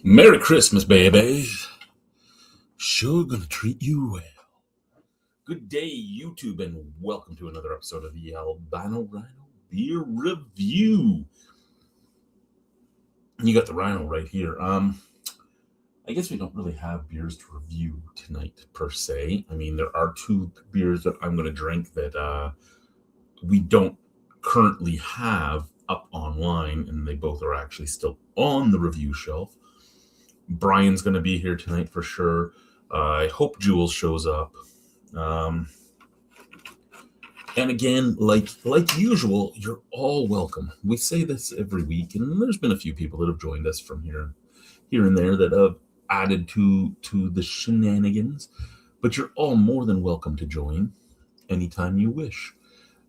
Merry Christmas, baby. Sure gonna treat you well. Good day, YouTube, and welcome to another episode of the Albino Rhino Beer Review. You got the Rhino right here. I guess we don't really have beers to review tonight, per se. I mean, there are two beers that I'm gonna drink that we don't currently have up online, and they both are actually still on the review shelf. Brian's going to be here tonight for sure. I hope Jules shows up. And again, like usual, you're all welcome. We say this every week, and there's been a few people that have joined us from here and there that have added to the shenanigans. But you're all more than welcome to join anytime you wish.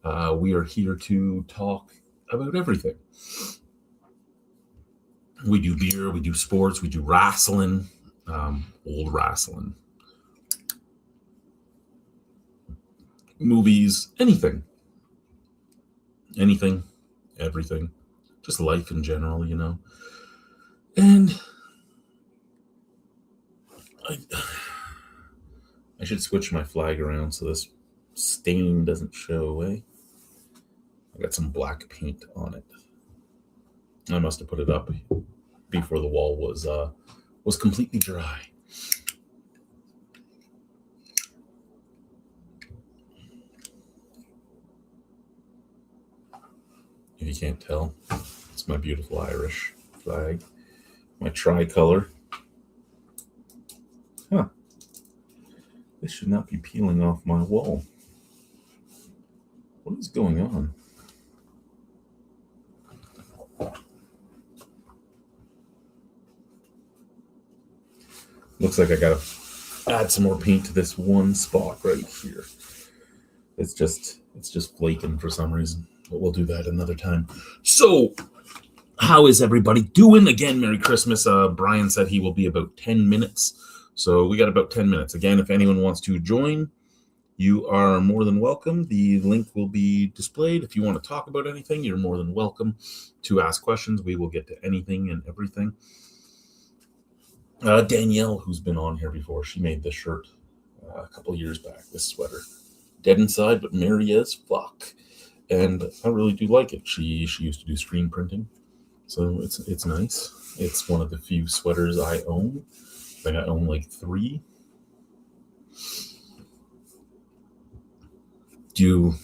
We are here to talk about everything. We do beer, we do sports, we do wrestling, old wrestling, movies, anything, everything, just life in general, you know. And I should switch my flag around so this stain doesn't show away. I got some black paint on it. I must have put it up before the wall was completely dry. If you can't tell, it's my beautiful Irish flag, my tricolor. Huh. This should not be peeling off my wall. What is going on? Looks like I gotta add some more paint to this one spot right here. It's just flaking for some reason, but we'll do that another time. So, how is everybody doing? Again, Merry Christmas. Brian said he will be about 10 minutes. So we got about 10 minutes. Again, if anyone wants to join, you are more than welcome. The link will be displayed. If you want to talk about anything, you're more than welcome to ask questions. We will get to anything and everything. Danielle, who's been on here before, she made this shirt a couple years back, this sweater. Dead inside, but merry as fuck. And I really do like it. She used to do screen printing, so it's nice. It's one of the few sweaters I own. I think I own like 3. Do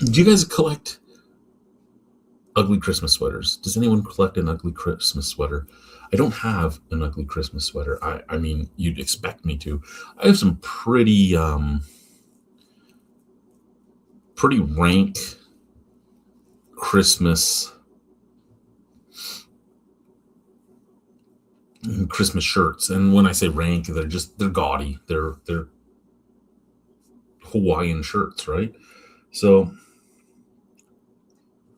you guys collect ugly Christmas sweaters? Does anyone collect an ugly Christmas sweater? I don't have an ugly Christmas sweater. I mean, you'd expect me to. I have some pretty rank Christmas shirts, and when I say rank, they're gaudy. They're Hawaiian shirts, right? So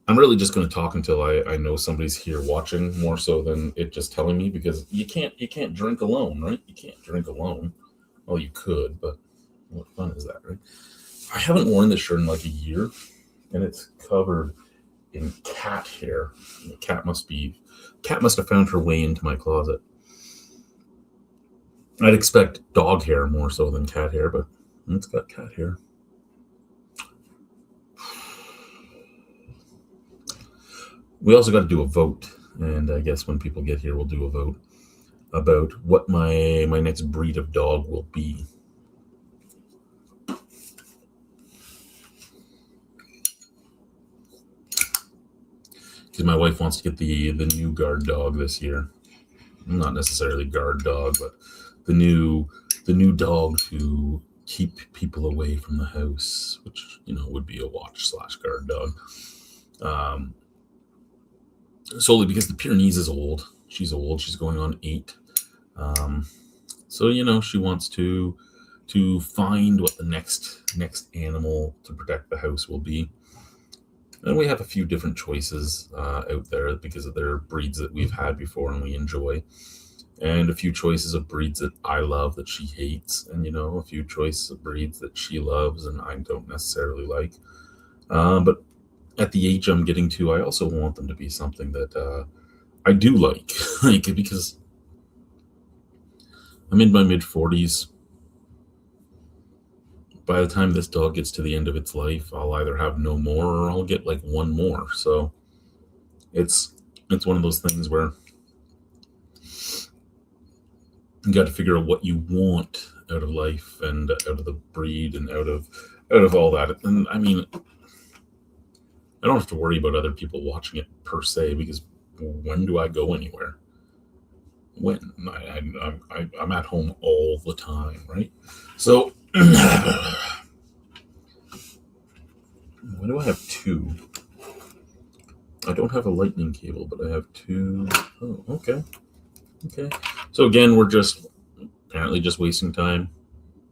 I'm really just going to talk until I know somebody's here watching, more so than it just telling me, because you can't drink alone, right? You can't drink alone. Well, you could, but what fun is that, right? I haven't worn this shirt in like a year, and it's covered in cat hair. The cat must have found her way into my closet. I'd expect dog hair more so than cat hair, but it's got cat hair. We also got to do a vote, and I guess when people get here, we'll do a vote about what my next breed of dog will be. Because my wife wants to get the new guard dog this year. Not necessarily guard dog, but the new dog to keep people away from the house, which, you know, would be a watch/guard dog. Solely because the Pyrenees is old. She's old. She's going on 8. So, you know, she wants to find what the next animal to protect the house will be. And we have a few different choices out there because of their breeds that we've had before and we enjoy. And a few choices of breeds that I love that she hates. And, you know, a few choices of breeds that she loves and I don't necessarily like. But at the age I'm getting to, I also want them to be something that I do like because I'm in my mid-40s. By the time this dog gets to the end of its life, I'll either have no more or I'll get like one more. So it's one of those things where you got to figure out what you want out of life and out of the breed and out of all that. And I mean, I don't have to worry about other people watching it per se, because when do I go anywhere? When I'm at home all the time, right? So why do I have two? I don't have a lightning cable, but I have two. Oh, okay. So again, we're apparently just wasting time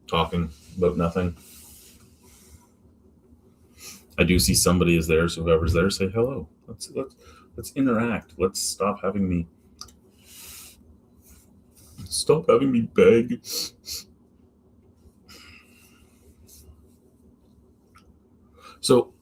talking about nothing. I do see somebody is there, so whoever's there, say hello. Let's interact. Let's stop having me beg. So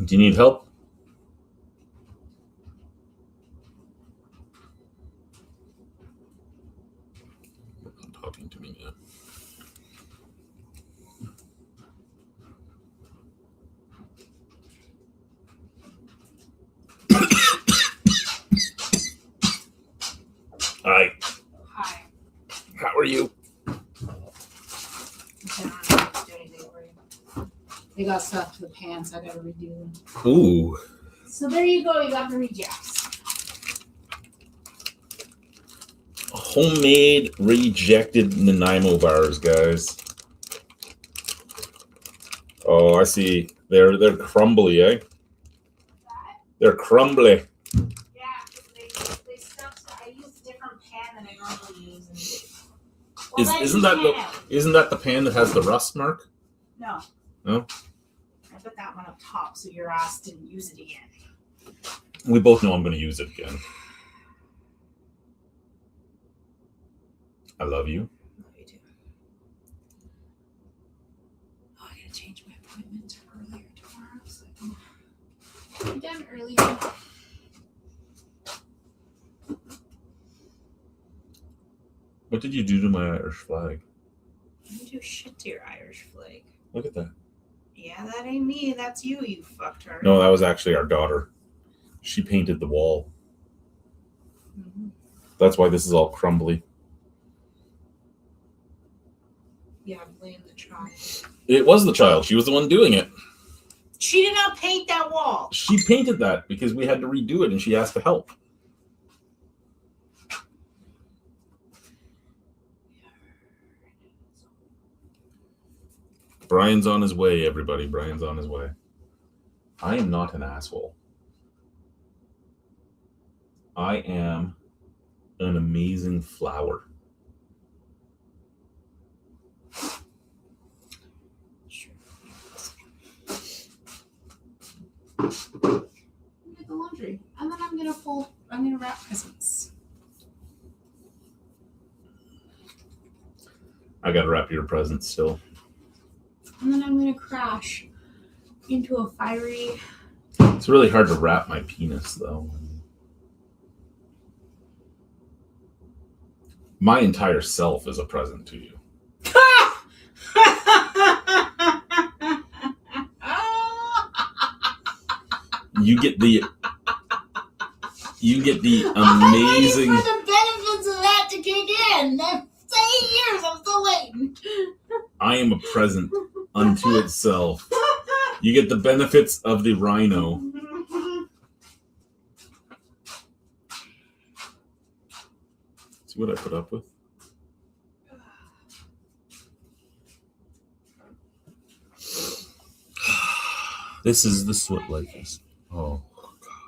do you need help? You're not talking to me now. Hi. Hi. How are you? They got stuff to the pants. I gotta redo them. Ooh. So there you go. You got the rejects. Homemade rejected Nanaimo bars, guys. Oh, I see. They're crumbly, eh? They're crumbly. Yeah, they stuck. I use a different pan than I normally use. Isn't that the pan that has the rust mark? No. No? I put that one up top so your ass didn't use it again. We both know I'm going to use it again. I love you. Love you too. Oh, I gotta change my appointment to earlier tomorrow so I can be done earlier. What did you do to my Irish flag? I didn't do shit to your Irish flag. Look at that. Yeah, that ain't me. That's you. You fucked her. No, that was actually our daughter. She painted the wall. Mm-hmm. That's why this is all crumbly. Yeah, blame the child. It was the child. She was the one doing it. She did not paint that wall. She painted that because we had to redo it and she asked to help. Brian's on his way, everybody. Brian's on his way. I am not an asshole. I am an amazing flower. Get the laundry, and then I'm gonna wrap presents. I gotta wrap your presents still. And then I'm gonna crash into a fiery. It's really hard to wrap my penis, though. My entire self is a present to you. You get the amazing. I'm waiting for the benefits of that to kick in. That's 8 years. I'm still waiting. I am a present unto itself. You get the benefits of the rhino. See what I put up with? This is what life is. Oh.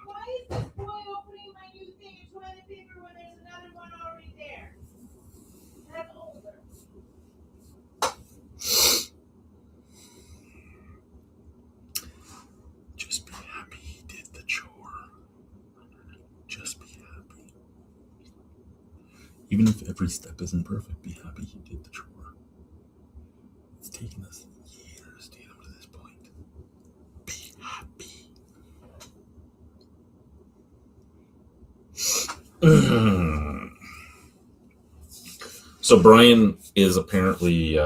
Why is this boy opening my new thing of toilet paper when there's another one already there? That's older. Just be happy he did the chore. Just be happy. Even if every step isn't perfect, be happy you did the chore. It's taken us years to get him to this point. Be happy. So Brian is apparently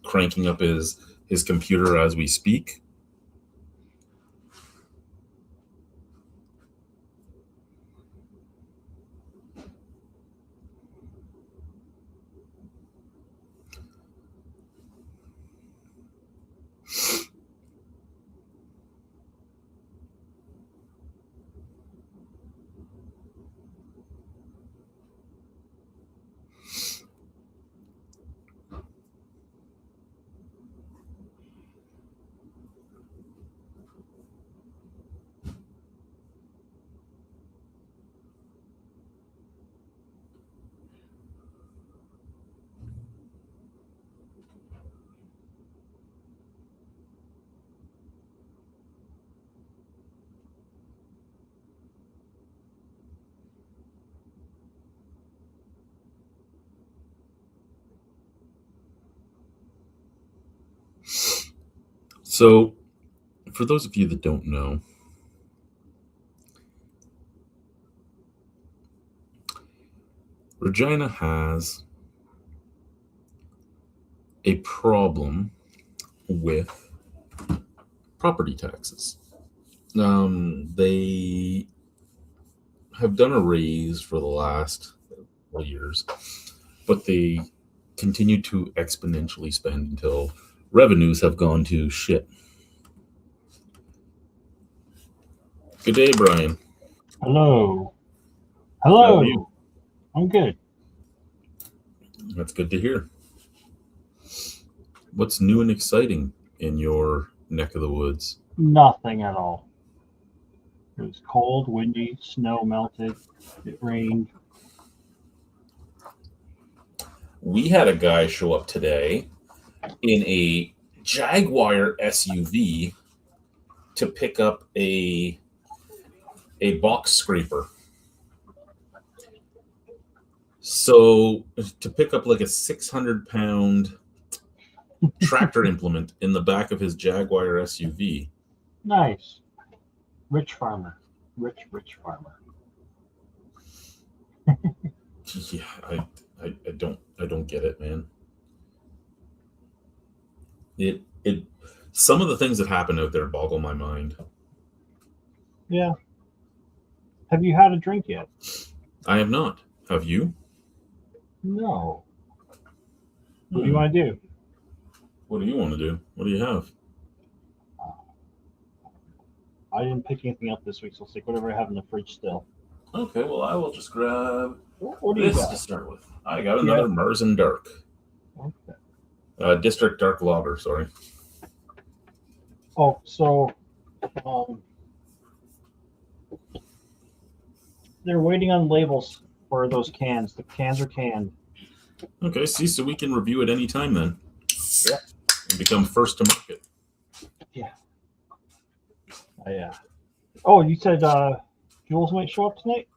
cranking up his computer as we speak. So, for those of you that don't know, Regina has a problem with property taxes. They have done a raise for the last couple years, but they continue to exponentially spend until revenues have gone to shit. Good day, Brian. Hello. How Hello. are you? I'm good. That's good to hear. What's new and exciting in your neck of the woods? Nothing at all. It was cold, windy, snow melted, it rained. We had a guy show up today in a Jaguar SUV to pick up a box scraper. So to pick up like a 600-pound tractor implement in the back of his Jaguar SUV. Nice. Rich farmer. Rich farmer. Yeah, I don't get it, man. It some of the things that happen out there boggle my mind. Yeah. Have you had a drink yet? I have not. Have you? No. What do you want to do? What do you want to do? What do you have? I didn't pick anything up this week, so I'll take whatever I have in the fridge still. Okay, well, I will just grab What do you this got? to start with. I got another Marzen Dark. Okay. District Dark Lager, sorry. Oh, so they're waiting on labels for those cans. The cans are canned. Okay, see, so we can review it any time then. Yep. And become first to market. Yeah. Oh, you said Jules might show up tonight?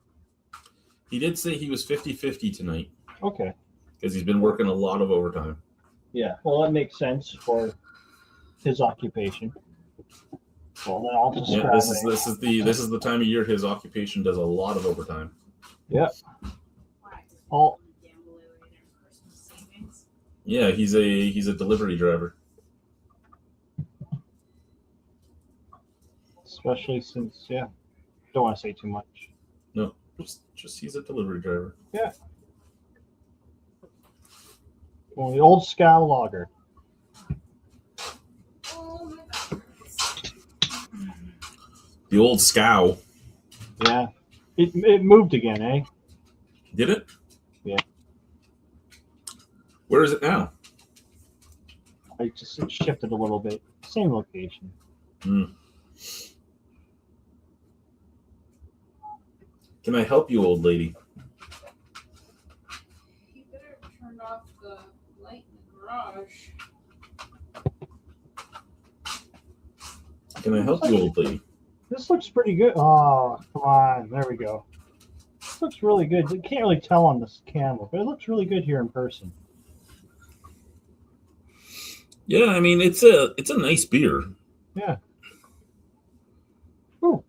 He did say he was 50-50 tonight Okay. because he's been working a lot of overtime. Yeah. Well, that makes sense for his occupation. Well, then I'll just Yeah, grab this is the time of year his occupation does a lot of overtime. Yeah. Oh. Yeah, he's a delivery driver. Especially since, don't want to say too much. No, just he's a delivery driver. Yeah. Well, the old Scow Lager. The old Scow. Yeah. It moved again, eh? Did it? Yeah. Where is it now? It shifted a little bit. Same location. Can I help you, old lady? You better turn off the light in the garage. Can I help you, old lady? This looks pretty good. Oh, come on. There we go. looks really good. You can't really tell on this camera, but it looks really good here in person. Yeah, I mean it's a nice beer. Yeah. Ooh.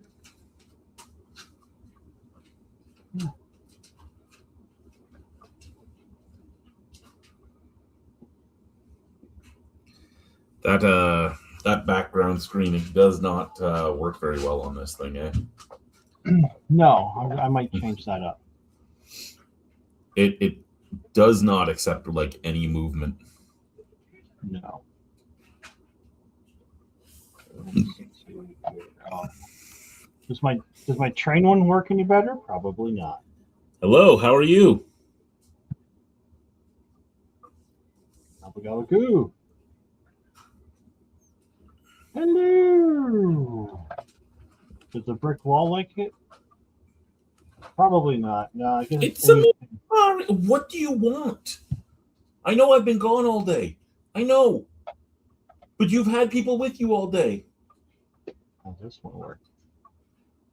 Yeah. That background screening does not work very well on this thing, eh? No, I might change that up. It does not accept like any movement. No. Does my train one work any better? Probably not. Hello, how are you? Goo. Hello. Does the brick wall like it? Probably not. No, I guess It's a what do you want? I know I've been gone all day. I know. But you've had people with you all day. Oh, this one worked.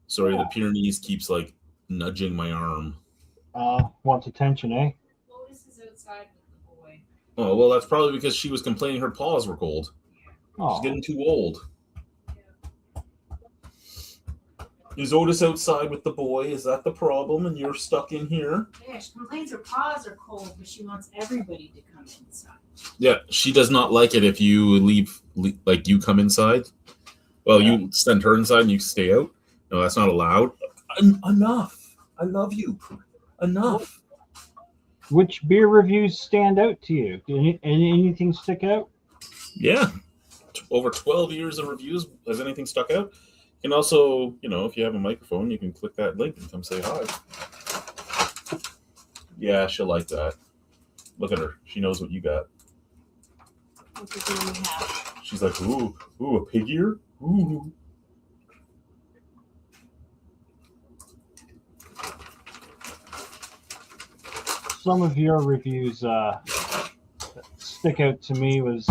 Sorry, Yeah. the Pyrenees keeps like nudging my arm. Wants attention, eh? Lotus is outside with the boy. Oh, well, that's probably because she was complaining her paws were cold. Oh, She's getting too old. Is Otis outside with the boy? Is that the problem? And you're stuck in here? Yeah, she complains her paws are cold, but she wants everybody to come inside. Yeah, she does not like it if you leave like you come inside. Well, Yeah. you send her inside and you stay out. No, that's not allowed. Enough. I love you. Enough. which beer reviews stand out to you? Did anything stick out? Yeah. Over 12 years of reviews. Has anything stuck out? You can also, if you have a microphone, you can click that link and come say hi. Yeah, she'll like that. Look at her. She knows what you got. What do we have? She's like, ooh, a pig ear? Ooh. Some of your reviews stick out to me was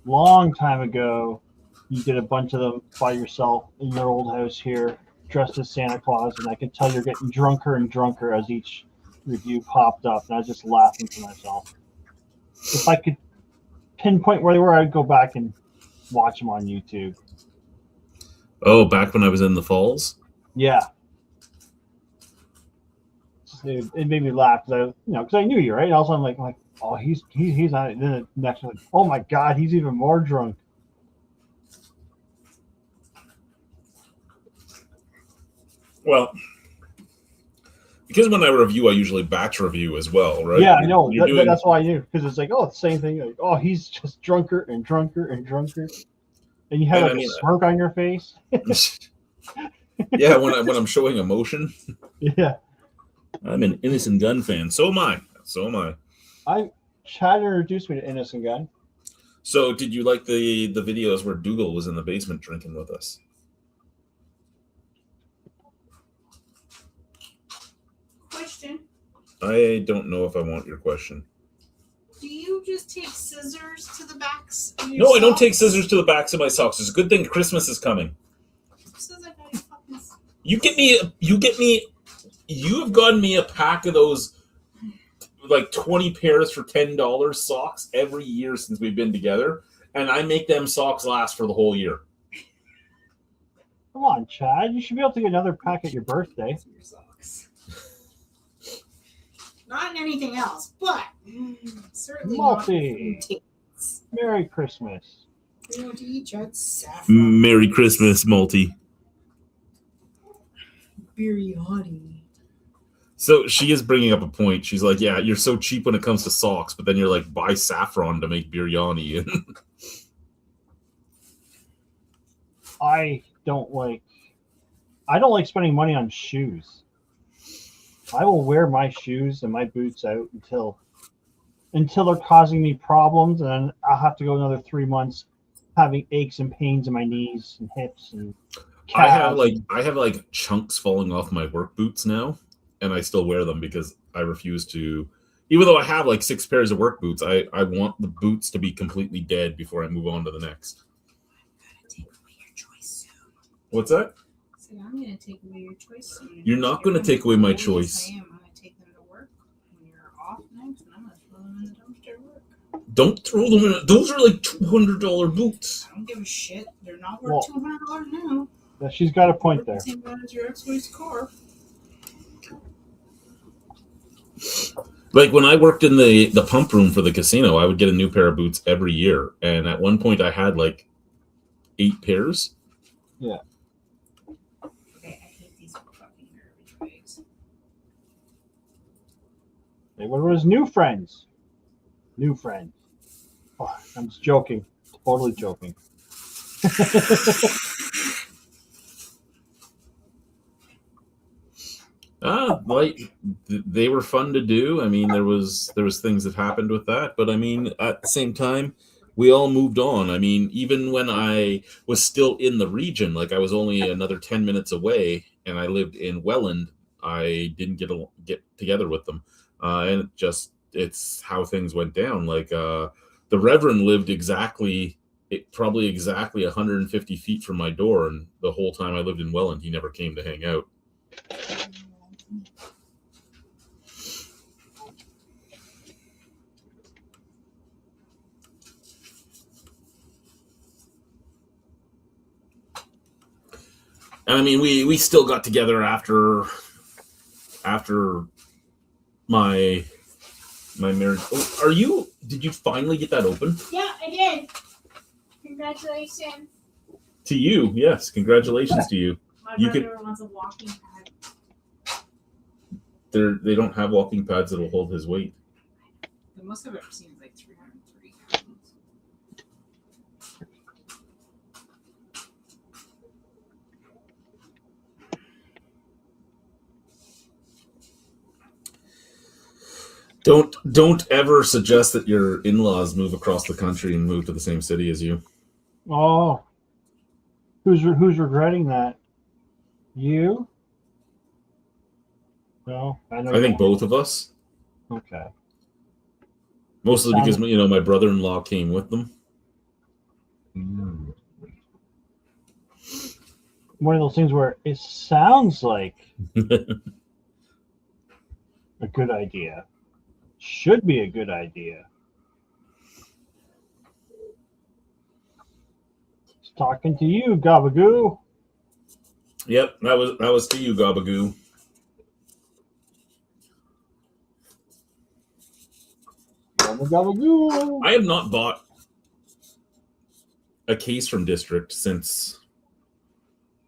long time ago. You did a bunch of them by yourself in your old house here, dressed as Santa Claus, and I could tell you're getting drunker and drunker as each review popped up, and I was just laughing to myself. If I could pinpoint where they were, I'd go back and watch them on YouTube. Oh, back when I was in the falls? Yeah. It made me laugh because I knew you, right? Also, I'm like, oh, he's on it. Then the next one, oh my God, he's even more drunk. Well, because when I review, I usually batch review as well, right? Yeah, I know. You're doing- That's why I knew, because it's like, oh, it's the same thing. Like, oh, he's just drunker and drunker and drunker, and you have And like a smirk on your face. Yeah, when I'm showing emotion, Yeah, I'm an Innocent Gun fan. So am I. Chad introduced me to Innocent Gun. So, did you like the videos where Dougal was in the basement drinking with us? Question. I don't know if I want your question. Do you just take scissors to the backs of your No, I don't socks? take scissors to the backs of my socks. It's a good thing Christmas is coming. Who says I got your fucking... You have gotten me a pack of those like 20 pairs for $10 socks every year since we've been together, and I make them socks last for the whole year. Come on, Chad. You should be able to get another pack at your birthday. Your socks. Not in anything else, but certainly Multi. not in tickets. Merry Christmas. We want to eat at Saffron. Merry Christmas, Multi. Biryani. So she is bringing up a point. She's like, yeah, you're so cheap when it comes to socks, but then you're like, buy saffron to make biryani. I don't like spending money on shoes. I will wear my shoes and my boots out until they're causing me problems, and then I'll have to go another 3 months having aches and pains in my knees and hips and calves. I have like chunks falling off my work boots now, and I still wear them because I refuse to. Even though I have like 6 pairs of work boots, I want the boots to be completely dead before I move on to the next. I'm gonna take away your choice soon. What's that? So So I'm going to take away your choice. You're not going to take away my choice. I am. I'm going to take them to work when you're off next, and I'm going to throw them in the dumpster at work. Don't throw them in. Those are like $200 boots. I don't give a shit. They're not worth Well, $200 now. Yeah, she's got a point there. Same amount as your ex-wife's car. Like when I worked in the pump room for the casino, I would get a new pair of boots every year. And at one point I had like 8 pairs. Yeah. Okay, I hate these fucking garbage bags. Hey, what was new friends? New friends. Oh, I'm just joking. Totally joking. Like they were fun to do. I mean, there was things that happened with that, but I mean, at the same time, we all moved on. I mean, even when I was still in the region, like I was only another 10 minutes away, and I lived in Welland, I didn't get together with them, and it's how things went down. Like the Reverend lived probably exactly 150 feet from my door, and the whole time I lived in Welland, he never came to hang out. And I mean, we still got together after my marriage. Oh, did you finally get that open? Yeah, I did. Congratulations. To you, yes. Congratulations to you. My You brother wants a walking pad. They don't have walking pads that'll hold his weight. The most I've ever seen is like 303 pounds. Don't ever suggest that your in-laws move across the country and move to the same city as you. Oh, who's regretting that? You? No, I know. I think both of us. Okay. Mostly because my brother-in-law came with them. One of those things where it sounds like a good idea. Should be a good idea. It's talking to you, Gabagoo. Yep, that was to you, Gabagoo. Gabagoo. I have not bought a case from District since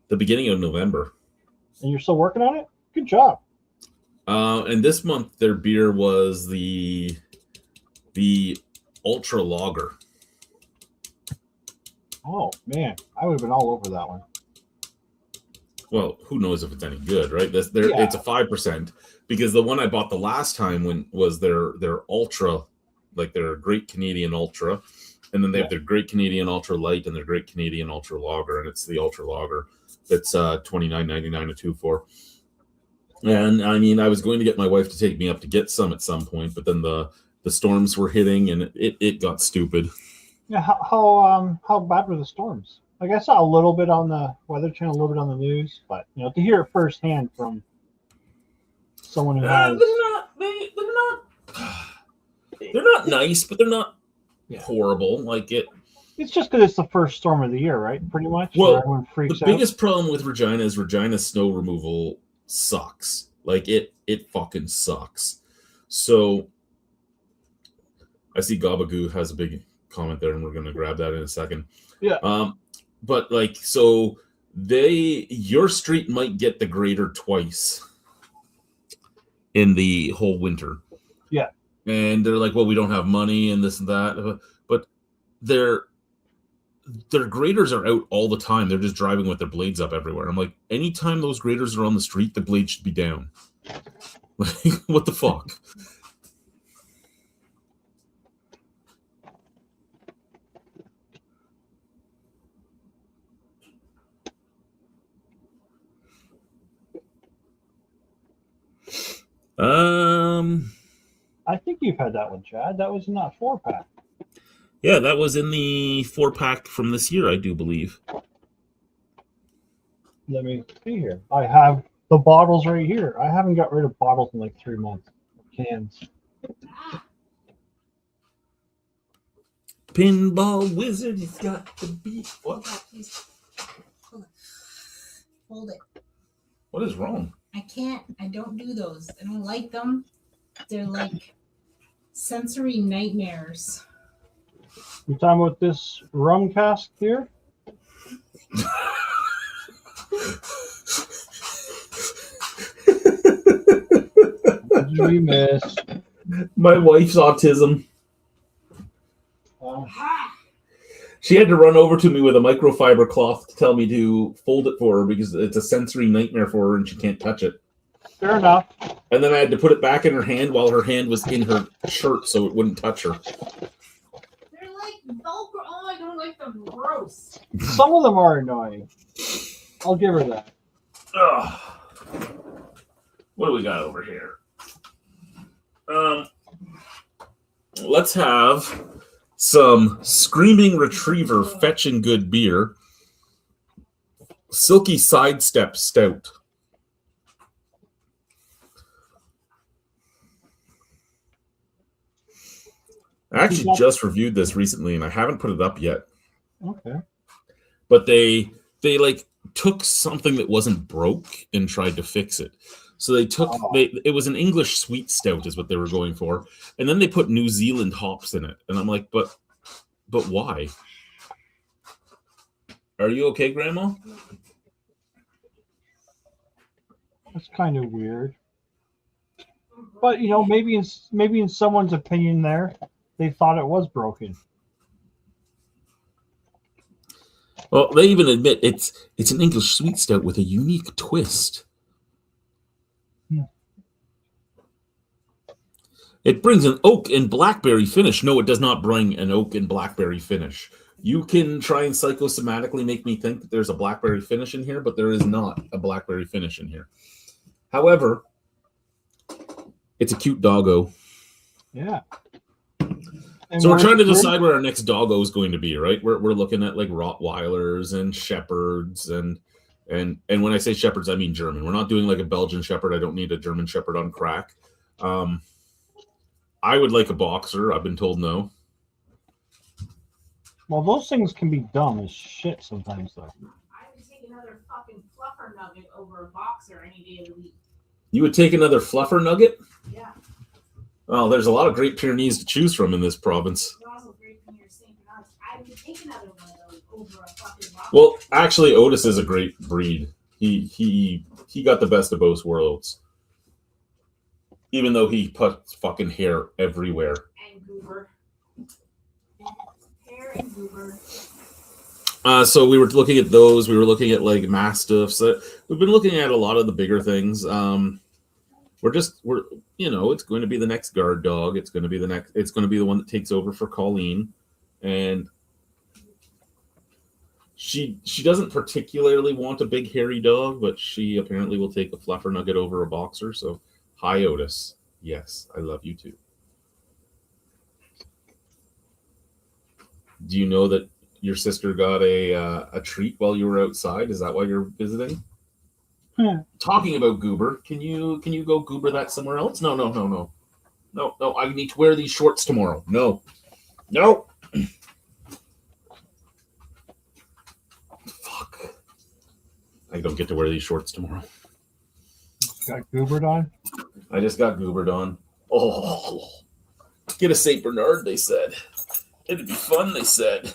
the beginning of November. And you're still working on it? Good job. And this month their beer was the Ultra Lager. Oh man, I would have been all over that one. Well, who knows if it's any good, right? It's a 5%, because the one I bought the last time was their Ultra, like their Great Canadian Ultra, and then they have their Great Canadian Ultra Light and their Great Canadian Ultra Lager, and it's the Ultra Lager that's $29.99 a 2 for. And I mean, I was going to get my wife to take me up to get some at some point, but then the storms were hitting, and it got stupid. Yeah, how bad were the storms? Like I saw a little bit on the Weather Channel, a little bit on the news, but to hear it firsthand from someone who has. They're not nice, but they're not horrible. Like it. It's just because it's the first storm of the year, right? Pretty much. Well, everyone freaks the biggest problem with Regina is Regina's snow removal sucks. Like it fucking sucks. So I see Gabagoo has a big comment there, and we're gonna grab that in a second. Yeah. But like, so your street might get the grader twice in the whole winter. Yeah. And they're like, well, we don't have money and this and that, but their graders are out all the time. They're just driving with their blades up everywhere. I'm like, anytime those graders are on the street, the blade should be down. Like, what the fuck? I think you've had that one, Chad. That was in that 4-pack. Yeah, that was in the 4-pack from this year, I do believe. Let me see here. I have the bottles right here. I haven't got rid of bottles in like 3 months. Cans. Pinball wizard, he's got to be. What? Hold it. What is wrong? I can't. I don't do those. I don't like them. They're like sensory nightmares. You talking about this rum cask here? What did we miss? My wife's autism. She had to run over to me with a microfiber cloth to tell me to fold it for her because it's a sensory nightmare for her and she can't touch it. Fair enough. And then I had to put it back in her hand while her hand was in her shirt so it wouldn't touch her. They're like Velcro. Oh, I don't like them. Gross. Some of them are annoying. I'll give her that. Ugh. What do we got over here? Let's have some Screaming Retriever Fetching Good beer. Silky Sidestep Stout. I actually just reviewed this recently and I haven't put it up yet. Okay. But they like took something that wasn't broke and tried to fix it. So they took it was an English sweet stout is what they were going for, and then they put New Zealand hops in it. And I'm like, but why? Are you okay, Grandma? That's kind of weird. But you know, maybe in someone's opinion there, they thought it was broken. Well, they even admit it's an English sweet stout with a unique twist. It brings an oak and blackberry finish. No, it does not bring an oak and blackberry finish. You can try and psychosomatically make me think that there's a blackberry finish in here, but there is not a blackberry finish in here. However, it's a cute doggo. Yeah. So we're trying to decide where our next doggo is going to be, right? We're looking at like Rottweilers and Shepherds and when I say Shepherds, I mean German. We're not doing like a Belgian Shepherd. I don't need a German Shepherd on crack. I would like a boxer. I've been told no. Well, those things can be dumb as shit sometimes, though. I would take another fucking fluffer nugget over a boxer any day of the week. You would take another fluffer nugget? Yeah. Well, there's a lot of Great Pyrenees to choose from in this province. They're also great from your St. Bernards. I would take another one of those over a fucking boxer. Well, actually, Otis is a great breed. He got the best of both worlds. Even though he puts fucking hair everywhere. And goober. Hair and goober. So we were looking at those. We were looking at like Mastiffs. We've been looking at a lot of the bigger things. We're it's going to be the next guard dog. It's going to be the one that takes over for Colleen. And she doesn't particularly want a big hairy dog, but she apparently will take a fluffer nugget over a boxer. So hi, Otis. Yes, I love you too. Do you know that your sister got a treat while you were outside? Is that why you're visiting? Talking about goober, can you go goober that somewhere else? No. I need to wear these shorts tomorrow. No. Fuck. I don't get to wear these shorts tomorrow. Got goobered on? I just got goobered on. Oh, get a St. Bernard, they said. It'd be fun, they said.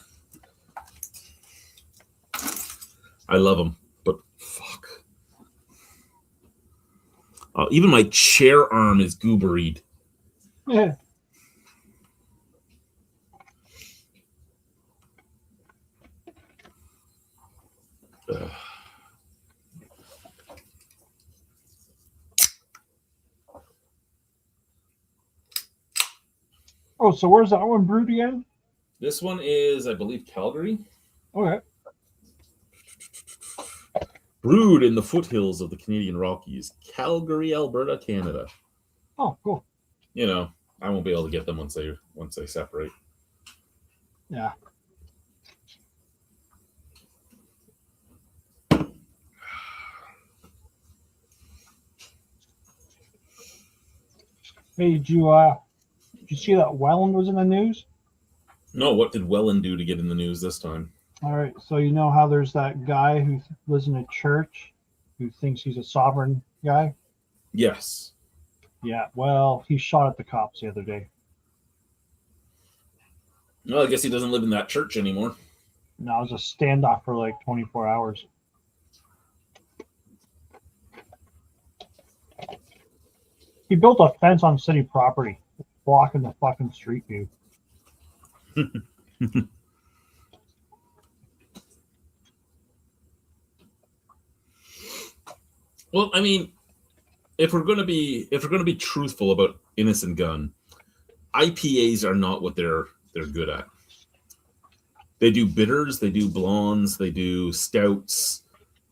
I love them, but fuck. Even my chair arm is gooberied. Yeah. Oh, so where's that one brewed again? This one is, I believe, Calgary. Okay. Brewed in the foothills of the Canadian Rockies, Calgary, Alberta, Canada. Oh, cool. You know, I won't be able to get them once they separate. Yeah. Hey, did you see that Welland was in the news? No, what did Welland do to get in the news this time? All right, so you know how there's that guy who lives in a church who thinks he's a sovereign guy? Yes. Yeah, well, he shot at the cops the other day. Well, I guess he doesn't live in that church anymore. No, it was a standoff for like 24 hours. He built a fence on city property, blocking the fucking street view. Well, I mean, if we're gonna be truthful about Innocent Gun, IPAs are not what they're good at. They do bitters, they do blondes, they do stouts.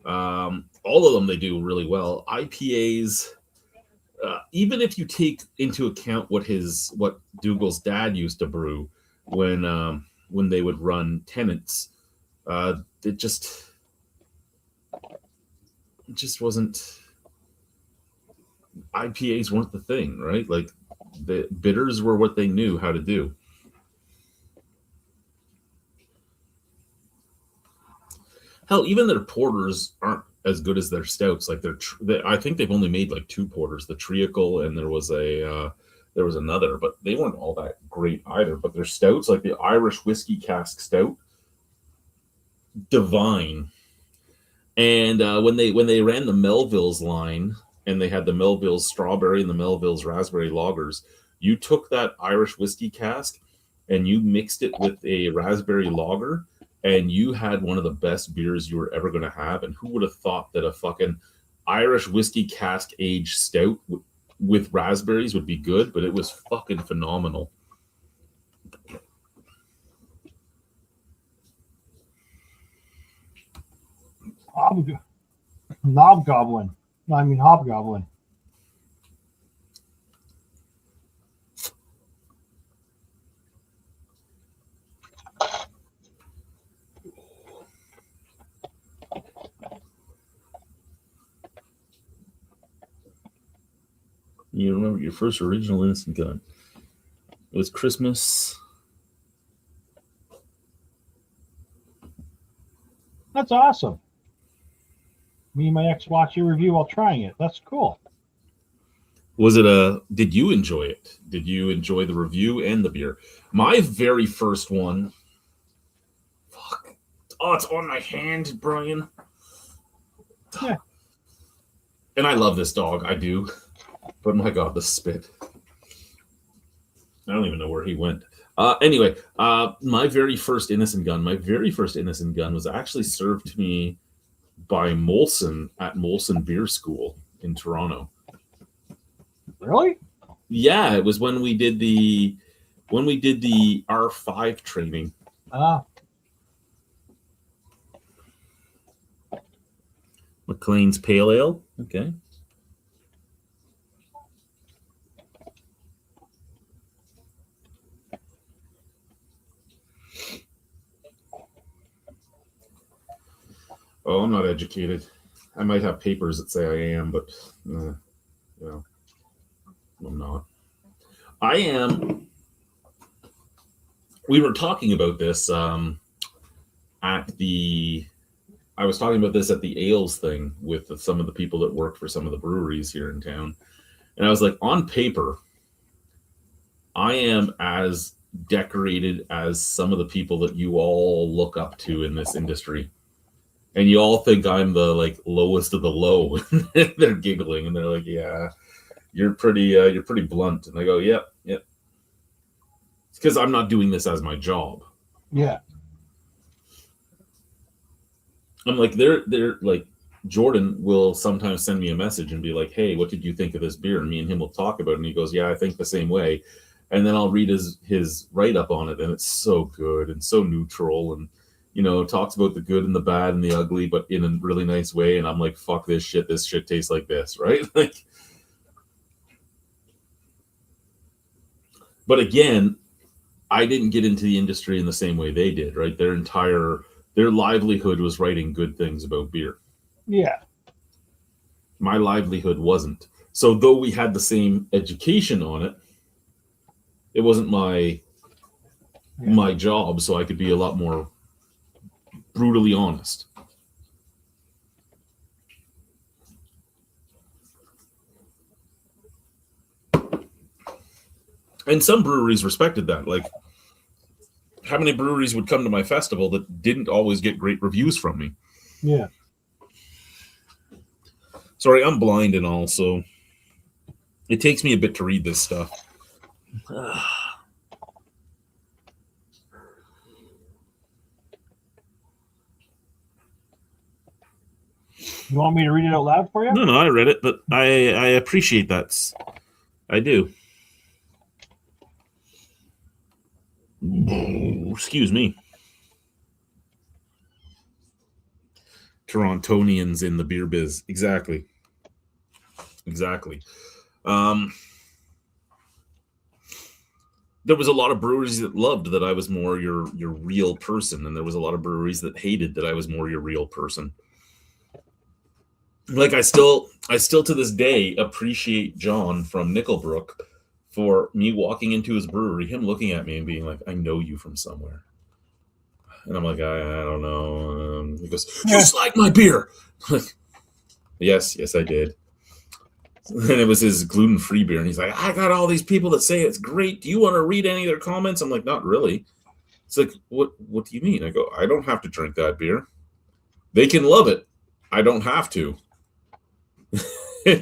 All of them they do really well. IPAs, even if you take into account what Dougal's dad used to brew when they would run Tenants, it just wasn't. IPAs weren't the thing, right? Like the bitters were what they knew how to do. Hell, even their porters aren't as good as their stouts. Like I think they've only made like 2 porters, the Treacle, and there was another, but they weren't all that great either. But their stouts, like the Irish whiskey cask stout, divine. And when they ran the Melville's line, and they had the Melville's strawberry and the Melville's raspberry lagers, you took that Irish whiskey cask and you mixed it with a raspberry lager, and you had one of the best beers you were ever going to have. And who would have thought that a fucking Irish whiskey cask aged stout with raspberries would be good? But it was fucking phenomenal. Hobgoblin. You remember your first original Innocent Gun? It was Christmas. That's awesome. Me and my ex watched your review while trying it. That's cool. Did you enjoy it? Did you enjoy the review and the beer? My very first one. Fuck. Oh, it's on my hand, Brian. Yeah. And I love this dog. I do. But my God, the spit. I don't even know where he went. Anyway, my very first Innocent Gun was actually served to me by Molson at Molson Beer School in Toronto. Really? Yeah, it was when we did the R5 training. McLean's Pale Ale. Okay. Oh, I'm not educated. I might have papers that say I am, but I'm not. I am. We were talking about this I was talking about this at the Ales thing with some of the people that work for some of the breweries here in town. And I was like, on paper, I am as decorated as some of the people that you all look up to in this industry. And you all think I'm the like lowest of the low. They're giggling and they're like, "Yeah, you're pretty blunt." And I go, "Yep. It's because I'm not doing this as my job." Yeah. I'm like, they're like, Jordan will sometimes send me a message and be like, "Hey, what did you think of this beer?" And me and him will talk about it. And he goes, "Yeah, I think the same way." And then I'll read his write up on it, and it's so good and so neutral, and talks about the good and the bad and the ugly, but in a really nice way. And I'm like, fuck this shit. This shit tastes like this, right? Like, but again, I didn't get into the industry in the same way they did, right? Their livelihood was writing good things about beer. Yeah. My livelihood wasn't. So though we had the same education on it, it wasn't my job, so I could be a lot more brutally honest. And some breweries respected that. Like, how many breweries would come to my festival that didn't always get great reviews from me? Yeah. Sorry, I'm blind and all, so it takes me a bit to read this stuff. You want me to read it out loud for you? No, I read it, but I appreciate that. I do. Excuse me. Torontonians in the beer biz. Exactly. There was a lot of breweries that loved that I was more your real person, and there was a lot of breweries that hated that I was more your real person. Like I still to this day appreciate John from Nickelbrook for me walking into his brewery, him looking at me and being like, "I know you from somewhere," and I'm like, "I don't know." He goes, "You slagged my beer." I'm like, yes, I did. And it was his gluten-free beer, and he's like, "I got all these people that say it's great. Do you want to read any of their comments?" I'm like, "Not really." It's like, what do you mean? I go, "I don't have to drink that beer. They can love it. I don't have to."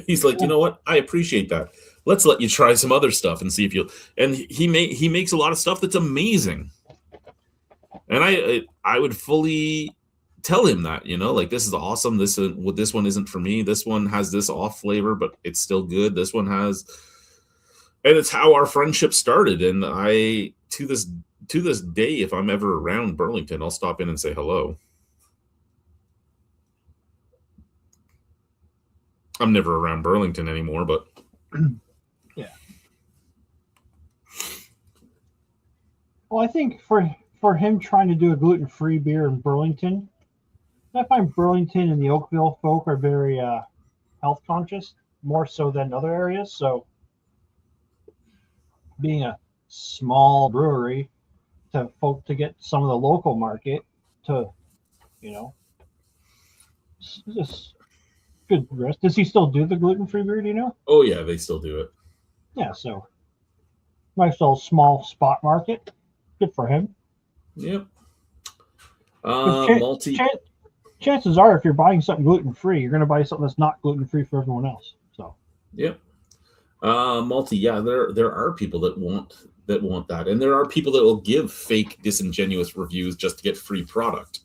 He's like, "You know what? I appreciate that. Let's let you try some other stuff and see if you'll." And he makes a lot of stuff that's amazing. And I would fully tell him that, like, this is awesome. This one isn't for me. This one has this off flavor, but it's still good. This one has, and it's how our friendship started. And I to this day, if I'm ever around Burlington, I'll stop in and say hello. I'm never around Burlington anymore, but yeah. Well, I think for him trying to do a gluten-free beer in Burlington, I find Burlington and the Oakville folk are very health conscious, more so than other areas. So, being a small brewery, to get some of the local market to, just good risk. Does he still do the gluten-free beer? Do you know? Oh yeah, they still do it. Yeah, so nice little small spot market. Good for him. Yep. Chances are, if you're buying something gluten-free, you're going to buy something that's not gluten-free for everyone else. So. Yep. Multi. Yeah, there are people that want that, and there are people that will give fake, disingenuous reviews just to get free product.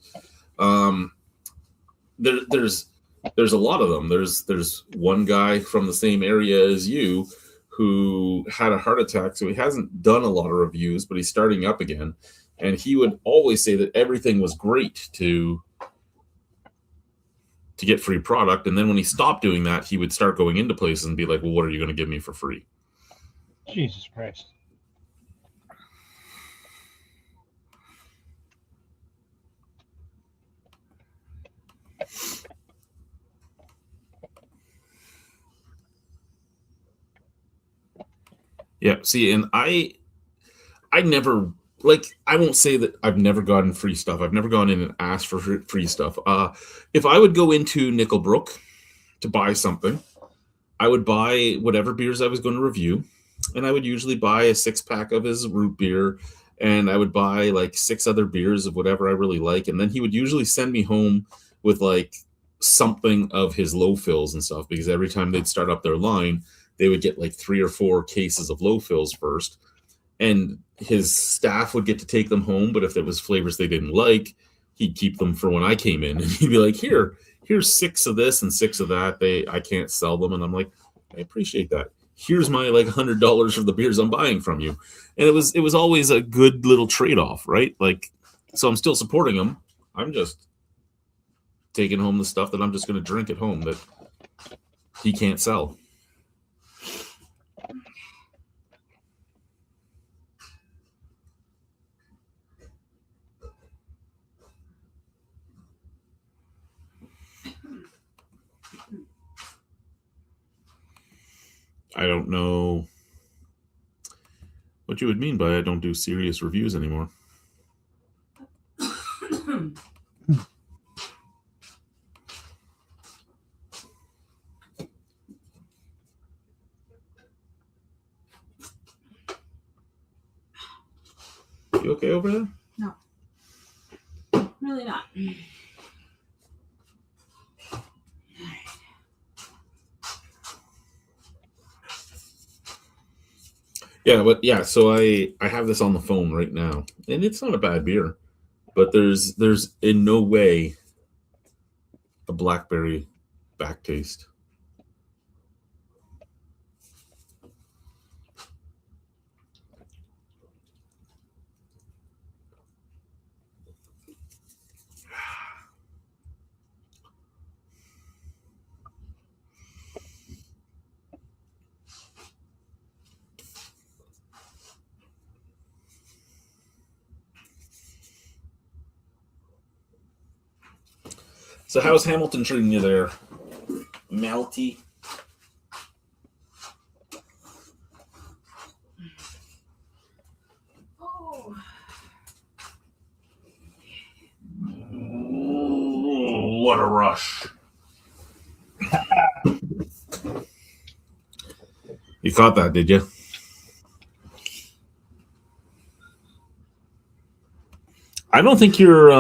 There's a lot of them. There's one guy from the same area as you who had a heart attack, so he hasn't done a lot of reviews, but he's starting up again, and he would always say that everything was great to get free product, and then when he stopped doing that, he would start going into places and be like, "Well, what are you going to give me for free?" Jesus Christ. Yeah, see, and I never, like, I won't say that I've never gotten free stuff. I've never gone in and asked for free stuff. If I would go into Nickelbrook to buy something, I would buy whatever beers I was going to review, and I would usually buy a 6-pack of his root beer, and I would buy like 6 other beers of whatever I really like, and then he would usually send me home with like something of his low fills and stuff, because every time they'd start up their line, they would get like 3 or 4 cases of low fills first, and his staff would get to take them home, but if there was flavors they didn't like, he'd keep them for when I came in, and he'd be like, here's 6 of this and 6 of that. I can't sell them. And I'm like, I appreciate that. Here's my like $100 for the beers I'm buying from you. And it was always a good little trade-off, right? Like, so I'm still supporting him. I'm just taking home the stuff that I'm just going to drink at home that he can't sell. I don't know what you would mean by I don't do serious reviews anymore. You okay over there? Really not. Yeah, but yeah, so I have this on the phone right now, and it's not a bad beer, but there's in no way a blackberry back taste. So how's Hamilton treating you there, Melty? Oh. Ooh, what a rush! You caught that, did you? I don't think you're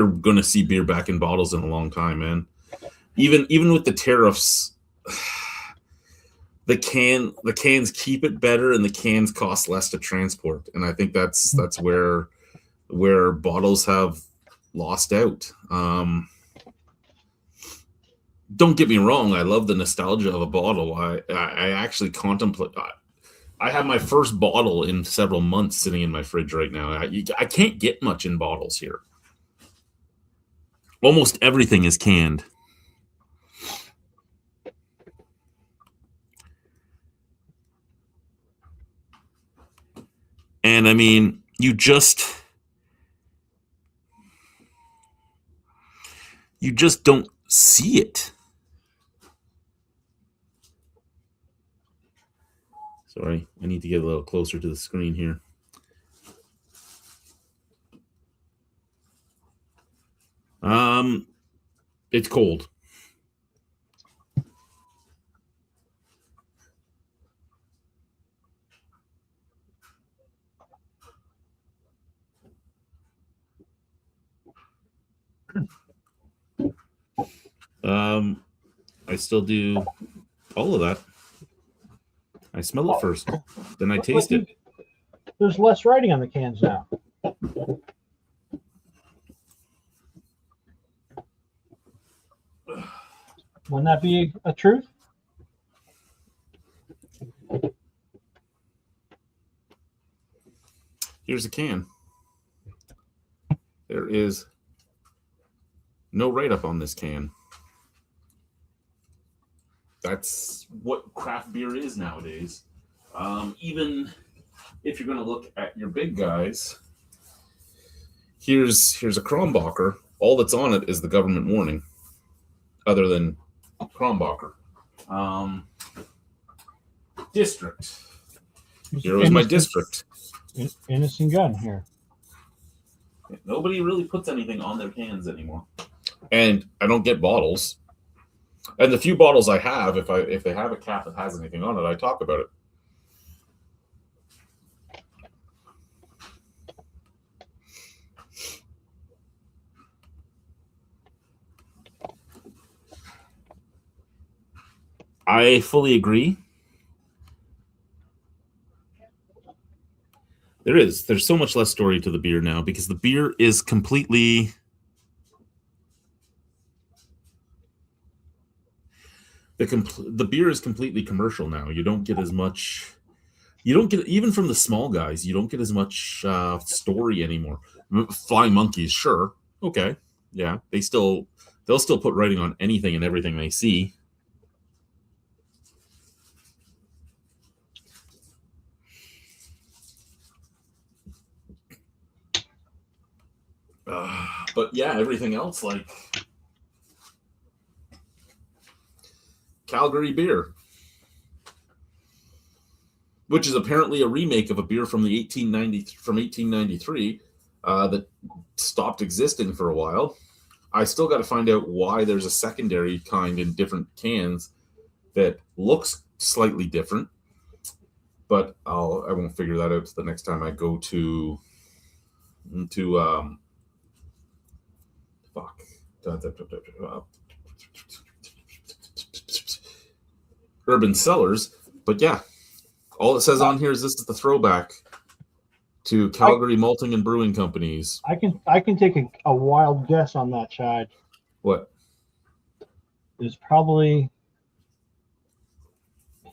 going to see beer back in bottles in a long time, man. Even with the tariffs, the cans keep it better, and the cans cost less to transport. And I think that's where bottles have lost out. Don't get me wrong, I love the nostalgia of a bottle. I actually contemplate. I have my first bottle in several months sitting in my fridge right now. I can't get much in bottles here. Almost everything is canned. And I mean, you just don't see it. Sorry, I need to get a little closer to the screen here. It's cold. I still do all of that. I smell it first, then I taste it. There's less writing on the cans now. Wouldn't that be a truth? Here's a can. There is no write-up on this can. That's what craft beer is nowadays. Even if you're going to look at your big guys, here's a Kronbacher. All that's on it is the government warning, other than Kronbacher. District. Here was my district. Innocent gun here. Nobody really puts anything on their cans anymore, and I don't get bottles. And the few bottles I have, if they have a cap that has anything on it, I talk about it. I fully agree. There's so much less story to the beer now because the beer is completely the beer is completely commercial now. You don't get as much. You don't get, even from the small guys, you don't get as much story anymore. Flying Monkeys, sure, okay, yeah, they'll still put writing on anything and everything they see. But yeah, everything else, like Calgary beer, which is apparently a remake of a beer from 1893 that stopped existing for a while. I still got to find out why there's a secondary kind in different cans that looks slightly different, but I won't figure that out the next time I go to Urban Cellars. But yeah, all it says on here is this is the throwback to Calgary Malting and Brewing Companies. I can take a wild guess on that, Chad. What? It's probably,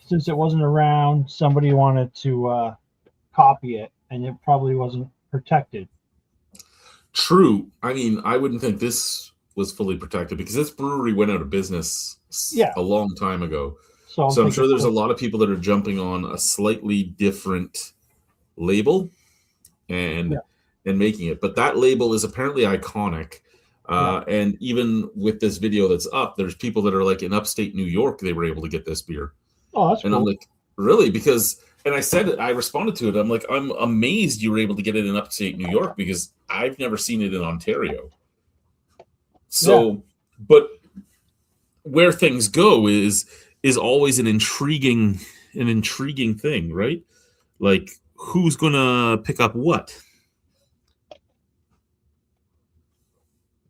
since it wasn't around, somebody wanted to copy it, and it probably wasn't protected. True. I mean, I wouldn't think this was fully protected because this brewery went out of business a long time ago. So I'm sure there's a lot of people that are jumping on a slightly different label and making it. But that label is apparently iconic. And even with this video that's up, there's people that are like in upstate New York, they were able to get this beer. Oh, that's cool. And I'm like, really? Because, and I responded to it. I'm like, I'm amazed you were able to get it in upstate New York because I've never seen it in Ontario. So, but where things go is always an intriguing thing, right? Like, who's gonna pick up what?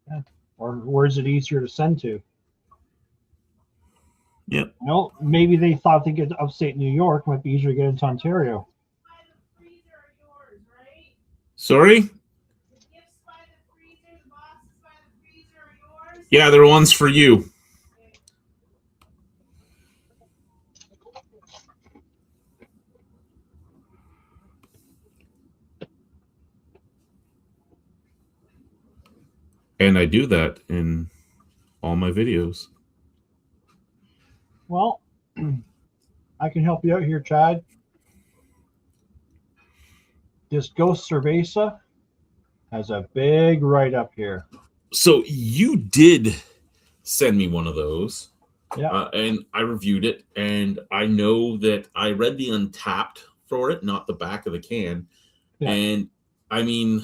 Yeah. Or where is it easier to send to? Yeah. Well, maybe they thought to get to upstate New York might be easier to get into Ontario. Sorry? Yeah, they're ones for you. And I do that in all my videos. Well, I can help you out here, Chad. This Ghost Cerveza has a big write-up here. So you did send me one of those. Yeah. And I reviewed it, and I know that I read the Untapped for it, not the back of the can. Yeah. And I mean,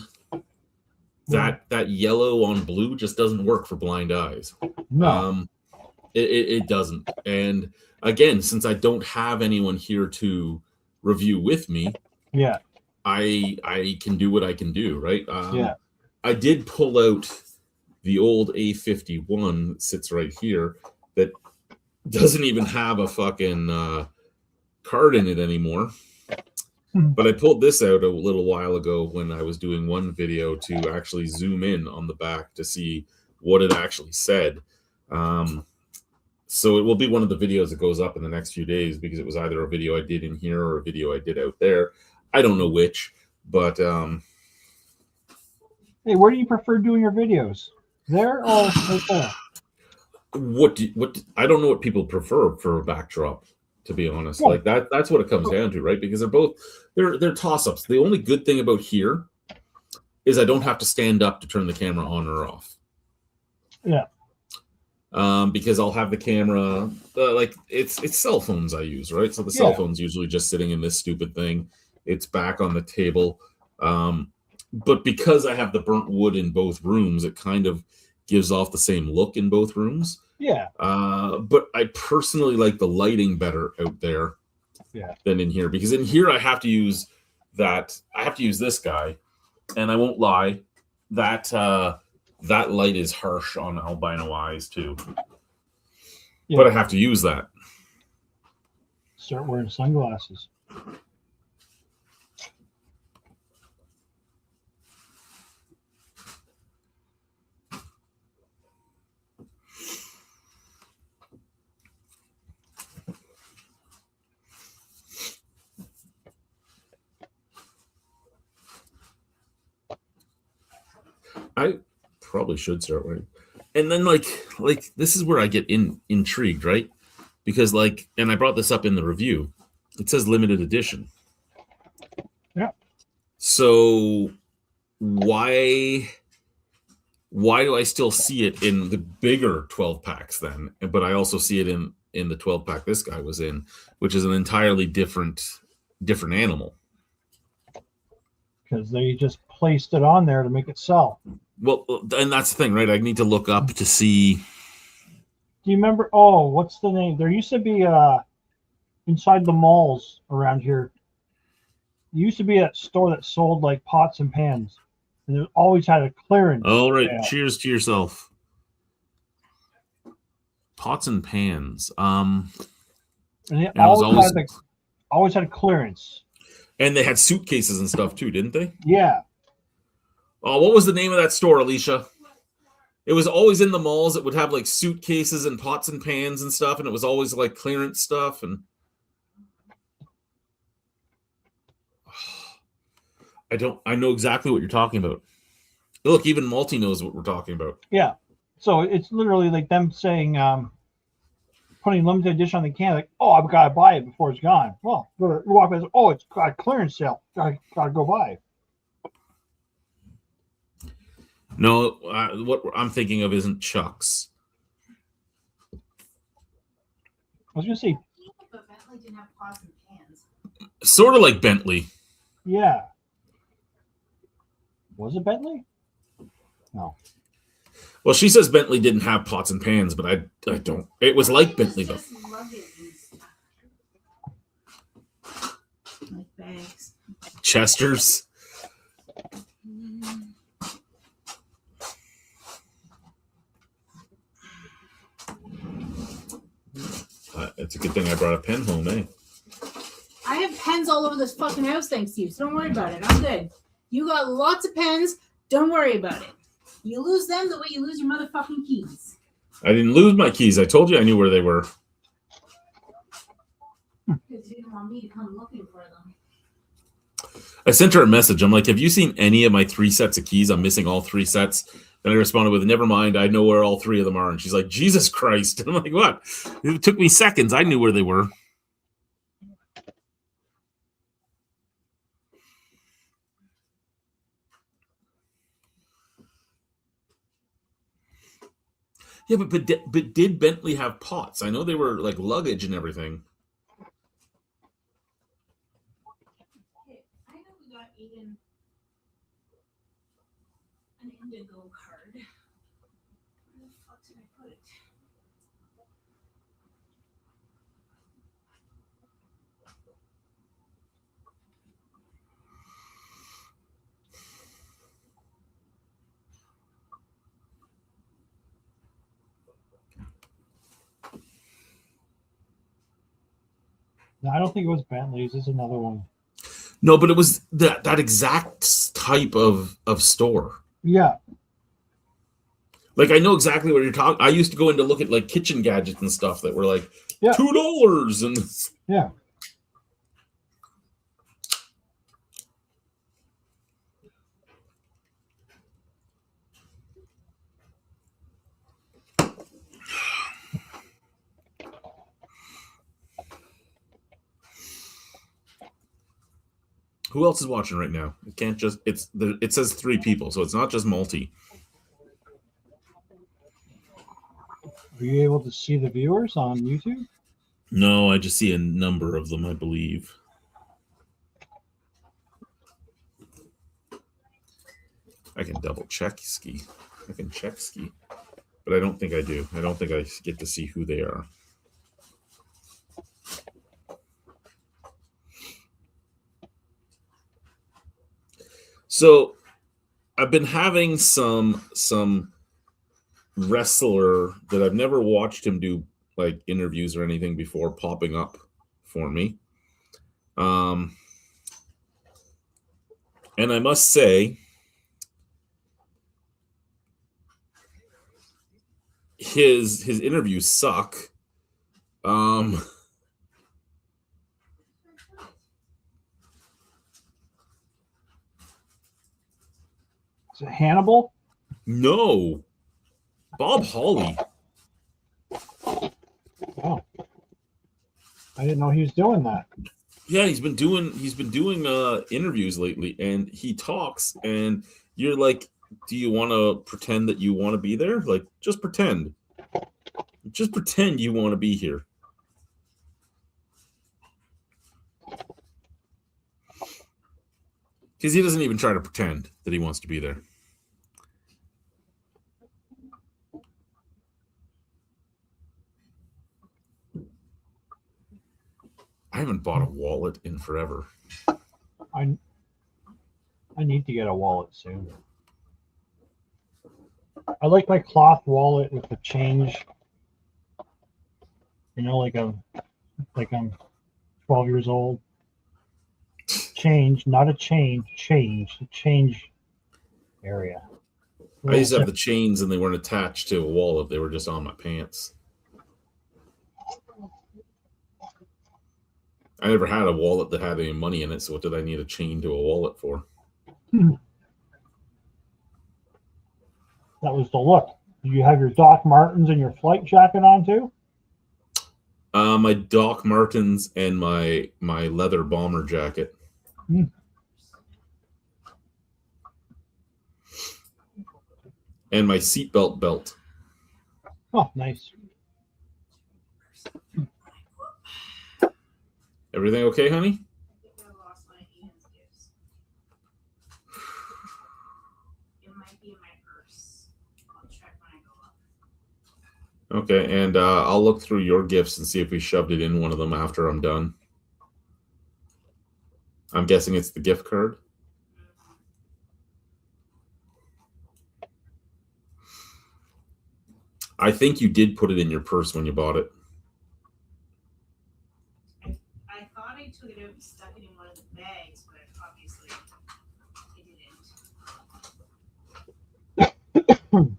that yellow on blue just doesn't work for blind eyes. No. It doesn't. And again, since I don't have anyone here to review with me, I can do what I can do, right? I did pull out the old A51 that sits right here that doesn't even have a fucking card in it anymore. But I pulled this out a little while ago when I was doing one video to actually zoom in on the back to see what it actually said. So it will be one of the videos that goes up in the next few days because it was either a video I did in here or a video I did out there. I don't know which, but hey, where do you prefer doing your videos? There or right there? What I don't know what people prefer for a backdrop, to be honest. Like that's what it comes down to, right? Because they're toss-ups. The only good thing about here is I don't have to stand up to turn the camera on or off. Yeah. Because I'll have the camera like it's cell phones I use, right? So the cell phone's usually just sitting in this stupid thing. It's back on the table. But because I have the burnt wood in both rooms, it kind of gives off the same look in both rooms. Yeah. But I personally like the lighting better out there than in here, because in here I have to use this guy, and I won't lie, that light is harsh on albino eyes too. Yeah. But I have to use that. Start wearing sunglasses. I probably should start wearing. And then like this is where I get intrigued, right? Because and I brought this up in the review. It says limited edition. Yeah. So why do I still see it in the bigger 12 packs then? But I also see it in in the 12 pack this guy was in, which is an entirely different animal. Because they just placed it on there to make it sell. Well, and that's the thing, right? I need to look up to see. Do you remember? Oh, what's the name? There used to be inside the malls around here. There used to be a store that sold like pots and pans, and it always had a clearance. All right, sale. cheers to yourself. Pots and pans. And it And it was always had clearance. and they had suitcases and stuff too, didn't they? Yeah. Oh, what was the name of that store, Alicia? It was always in the malls. It would have like suitcases and pots and pans and stuff, and it was always like clearance stuff. And I know exactly what you're talking about. Look, even Malty knows what we're talking about. Yeah. So it's literally like them saying, putting limited edition on the can, like, oh, I've got to buy it before it's gone. Well, you walk by, oh, it's got a clearance sale. Got to go buy. No, what I'm thinking of isn't Chuck's. I was going to say, But Bentley didn't have pots and pans. Sort of like Bentley. yeah. Was it Bentley? No. Well, she says Bentley didn't have pots and pans, but I don't. It was like Bentley, though. Just luggage and stuff. Like bags. Chester's. It's a good thing I brought a pen home, eh? I have pens all over this fucking house thanks to you, so don't worry about it. I'm good. You got lots of pens. Don't worry about it. You lose them the way you lose your motherfucking keys. I didn't lose my keys. I told you I knew where they were. Because you didn't want me to come looking for them. I sent her a message. I'm like, have you seen any of my 3 sets of keys? I'm missing all 3 sets. And I responded with, never mind. I know where all 3 of them are. And she's like, Jesus Christ. And I'm like, what? It took me seconds. I knew where they were. Yeah, but did Bentley have pots? I know they were like luggage and everything. Okay, I know we got Aiden an Indigo card. Where the fuck did I put it? No, I don't think it was Bentley's. This is another one. No, but it was that exact type of store. Yeah. Like I know exactly what you're talking. I used to go in to look at like kitchen gadgets and stuff that were like Yeah. $2 and Yeah. Who else is watching right now? It can't just it says 3 people, so it's not just Malty. Are you able to see the viewers on YouTube? No, I just see a number of them, I believe. I can double check ski. I can check ski. But I don't think I do. I don't think I get to see who they are. So I've been having some wrestler that I've never watched him do like interviews or anything before popping up for me. And I must say his interviews suck. Is it Hannibal? No. Bob Holly. Oh. I didn't know he was doing that. Yeah, he's been doing interviews lately, and he talks, and you're like, do you want to pretend that you want to be there? Like, just pretend. Just pretend you want to be here. Because he doesn't even try to pretend that he wants to be there. I haven't bought a wallet in forever. I need to get a wallet soon. I like my cloth wallet with the change. You know, like I'm 12 years old. Change, not a change. Change area. I used to have the chains and they weren't attached to a wallet. They were just on my pants. I never had a wallet that had any money in it, so what did I need a chain to a wallet for? That was the look. Do you have your Doc Martens and your flight jacket on too? My Doc Martens and my leather bomber jacket. And my seatbelt belt. Oh, nice. Everything okay, honey? I think I lost one of Ian's gifts. It might be in my purse. I'll check when I go up. Okay, and I'll look through your gifts and see if we shoved it in one of them after I'm done. I'm guessing it's the gift card. I think you did put it in your purse when you bought it. I thought I took it out and stuck it in one of the bags, but obviously I didn't.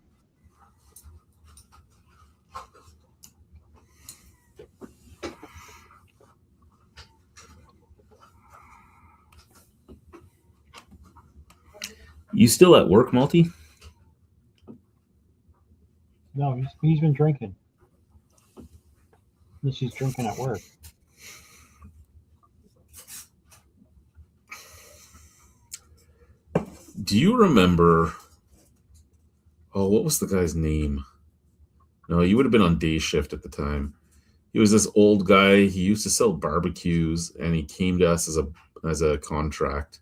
You still at work, Malty? No, he's been drinking. Unless he's drinking at work. Do you remember? Oh, what was the guy's name? No, you would have been on day shift at the time. He was this old guy. He used to sell barbecues, and he came to us as a contract.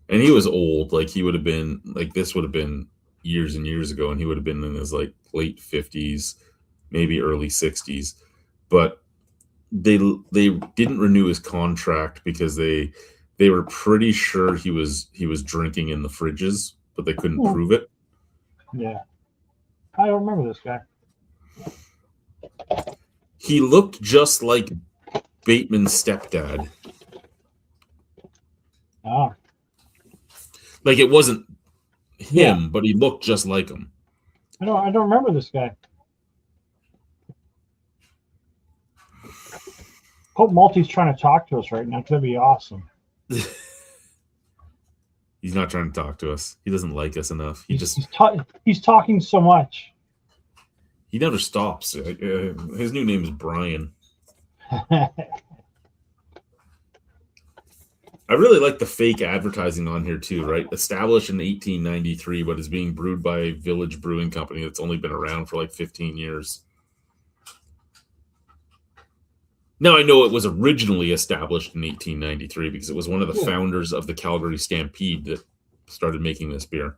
And he was old. Like he would have been like this would have been years and years ago, and he would have been in his like late 50s, maybe early 60s. But they didn't renew his contract because they were pretty sure he was drinking in the fridges, but they couldn't prove it. Yeah. I don't remember this guy. He looked just like Bateman's stepdad. Oh. Like it wasn't him, but he looked just like him. I don't remember this guy. Hope Malty's trying to talk to us right now. It's gonna be awesome. He's not trying to talk to us. He doesn't like us enough. He's talking so much. He never stops. His new name is Brian. I really like the fake advertising on here too, right? Established in 1893, but is being brewed by Village Brewing Company that's only been around for like 15 years. Now I know it was originally established in 1893 because it was one of the founders of the Calgary Stampede that started making this beer.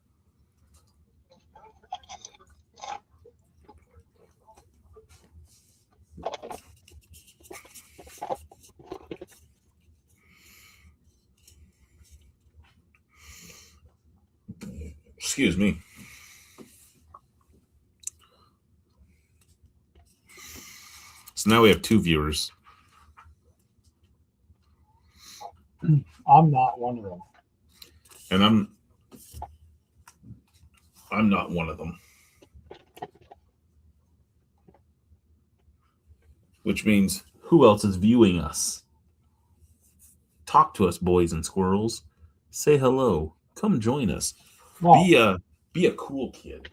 Excuse me. So now we have 2 viewers. I'm not one of them. And I'm not one of them. Which means, who else is viewing us? Talk to us, boys and squirrels. Say hello. Come join us. Well, Be a cool kid.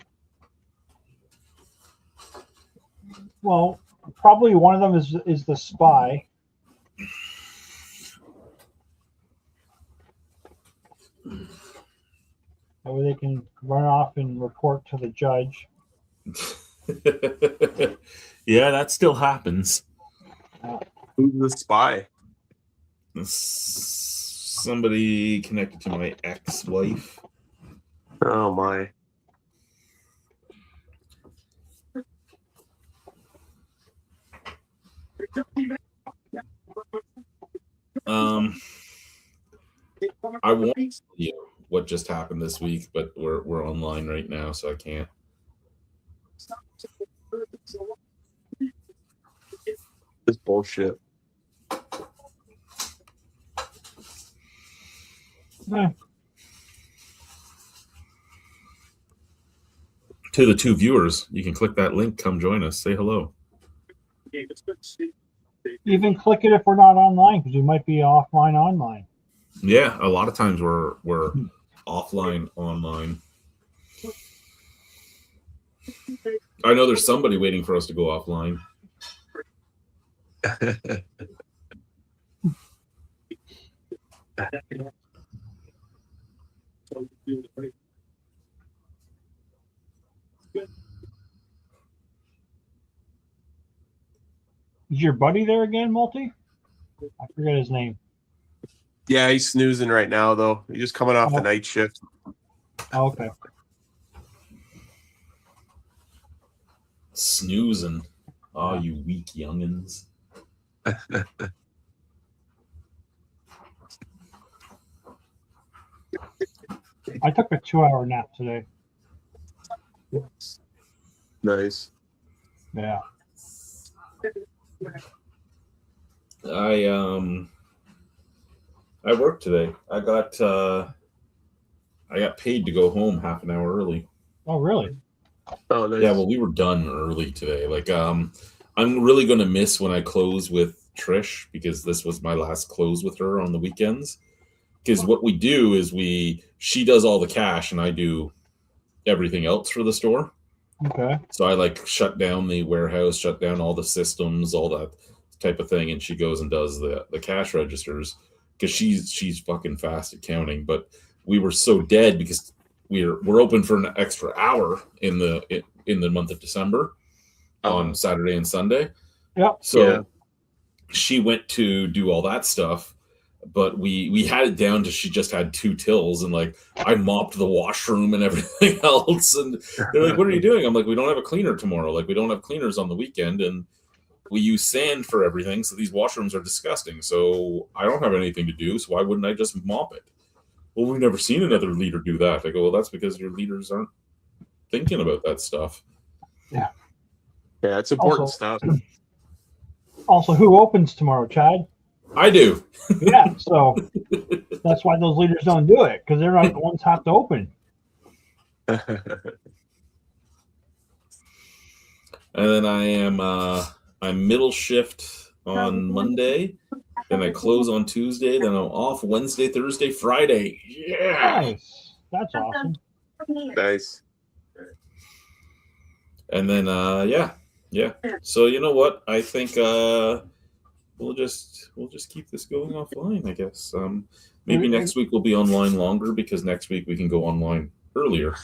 Well, probably one of them is the spy. That way they can run off and report to the judge. Yeah, that still happens. Who's the spy? Somebody connected to my ex-wife. Oh my. I won't tell you what just happened this week, but we're online right now, so I can't. This bullshit. Eh, To the two viewers, you can click that link. Come join us. Say hello. even click it if we're not online, because we might be offline online. Yeah, a lot of times we're offline online. I know there's somebody waiting for us to go offline. Is your buddy there again, Multi? I forget his name. Yeah, he's snoozing right now, though. He's just coming off the Oh. night shift. Oh, okay. Snoozing. Oh, you weak youngins. I took a 2-hour nap today. Nice. Yeah. I worked today. I got paid to go home half an hour early. Oh, really? Oh, nice. Yeah, well, we were done early today. Like, I'm really gonna miss when I close with Trish, because this was my last close with her on the weekends. Because what we do is she does all the cash and I do everything else for the store. Okay. So I like shut down the warehouse, shut down all the systems, all that type of thing, and she goes and does the cash registers, because she's fucking fast at counting. But we were so dead because we're open for an extra hour in the month of December on Saturday and Sunday. Yep. So she went to do all that stuff, but we had it down to she just had 2 tills, and like I mopped the washroom and everything else. And they're like, "What are you doing?" I'm like, "We don't have a cleaner tomorrow. Like, we don't have cleaners on the weekend, and we use sand for everything. So these washrooms are disgusting. So I don't have anything to do. So why wouldn't I just mop it?" "Well, we've never seen another leader do that." I go, "Well, that's because your leaders aren't thinking about that stuff." Yeah, it's important Also- stuff. Also, who opens tomorrow, Chad? I do. Yeah, so that's why those leaders don't do it, because they're not the ones who have to open. And then I'm middle shift on Monday. Then I close on Tuesday. Then I'm off Wednesday, Thursday, Friday. Yeah. Nice. That's awesome. Nice. And then yeah. So you know what? I think we'll just keep this going offline, I guess. Maybe next week we'll be online longer, because next week we can go online earlier.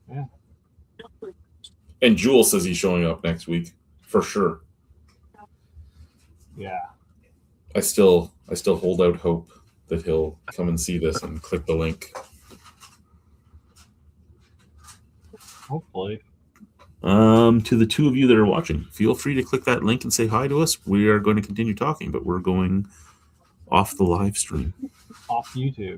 Yeah. And Jewel says he's showing up next week for sure. Yeah. I still hold out hope that he'll come and see this and click the link. Hopefully. To the 2 of you that are watching, feel free to click that link and say hi to us. We are going to continue talking, but we're going off the live stream. Off YouTube.